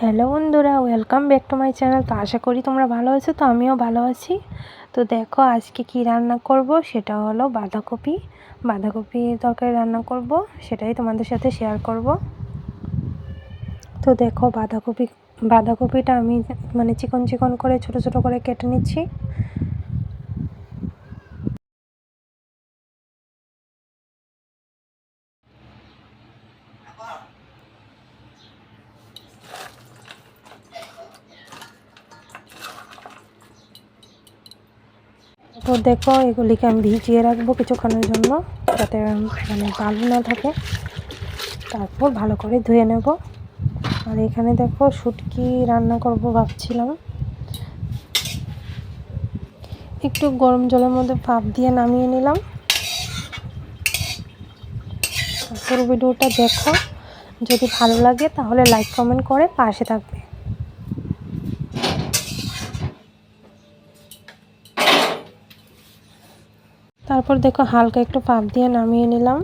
Hello বন্ধুরা, welcome back to my channel. তো আশা করি তোমরা ভালো আছো। তো আমিও ভালো আছি। তো দেখো আজকে কি রান্না করব, সেটা হলো বাঁধাকপি তরকারি রান্না করব, সেটাই তোমাদের সাথে শেয়ার করব। তো দেখো বাঁধাকপিটা আমি চিকন চিকন করে ছোট ছোট করে কেটে নিচ্ছি। তো দেখো এগুলিকে আমি ভিজিয়ে রাখবো কিছুক্ষণের জন্য, যাতে বালু না থাকে। তারপর ভালো করে ধুয়ে নেব। আর এখানে দেখো শুটকি রান্না করব ভাবছিলাম। একটু গরম জলের মধ্যে ভাপ দিয়ে নামিয়ে নিলাম। পুরো ভিডিওটা দেখো, যদি ভালো লাগে তাহলে লাইক কমেন্ট করে পাশে থাকবে। তারপর দেখো হালকা একটু ভাপ দিয়ে নামিয়ে নিলাম।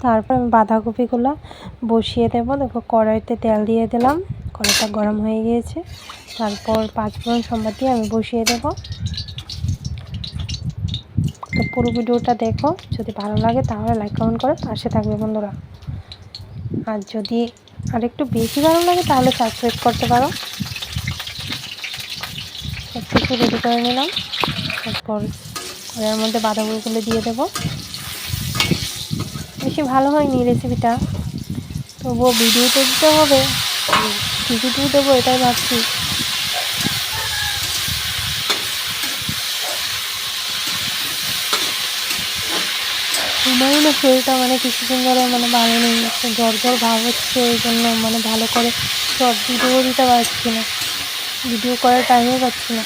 তারপর আমি বাঁধাকপিগুলো বসিয়ে দেবো। দেখো কড়াইতে তেল দিয়ে দিলাম, কড়াইটা গরম হয়ে গিয়েছে। তারপর 5 ফোড়ন সম্বাদ দিয়ে আমি বসিয়ে দেব। তো পুরো ভিডিওটা দেখো, যদি ভালো লাগে তাহলে লাইক কমেন্ট করে পাশে থাকবে বন্ধুরা। আর যদি আরেকটু বেশি ভালো লাগে তাহলে সাবস্ক্রাইব করতে পারো। সব কিছু রেডি করে নিলাম। তারপর কড়াইয়ের মধ্যে বাঁধাকপিগুলো দিয়ে দেবো। বেশি ভালো হয়নি রেসিপিটা, তবুও ভিডিওতে দিতে হবে, কী ভিডিও দেবো এটাই ভাবছি। আমারও না শরীরটা কিছুদিন ধরে ভালো নেই, একটা জ্বর ভাব হচ্ছে। এই জন্য ভালো করে সব ভিডিও দিতে পারছি না, ভিডিও করার টাইমই পাচ্ছি না।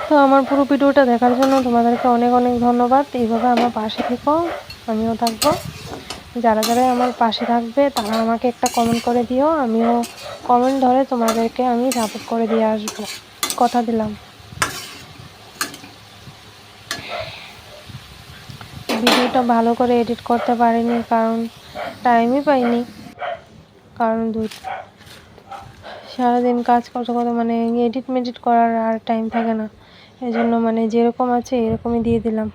তো আমার পুরো ভিডিওটা দেখার জন্য তোমাদেরকে অনেক অনেক ধন্যবাদ। এইভাবে আমার পাশে থেকো, আমিও থাকবো। যারা যারা আমার পাশে থাকবে তারা আমাকে একটা কমেন্ট করে দিও, আমিও কমেন্ট ধরে তোমাদেরকে আমি সাপোর্ট করে দিয়ে আসবো, কথা দিলাম। ভিডিওটা ভালো করে এডিট করতে পারিনি, কারণ টাইমই পাইনি। কারণ সারাদিন কাজ করতে করতে এডিট করার আর টাইম থাকে না। এই জন্য যেরকম আছে এরকমই দিয়ে দিলাম।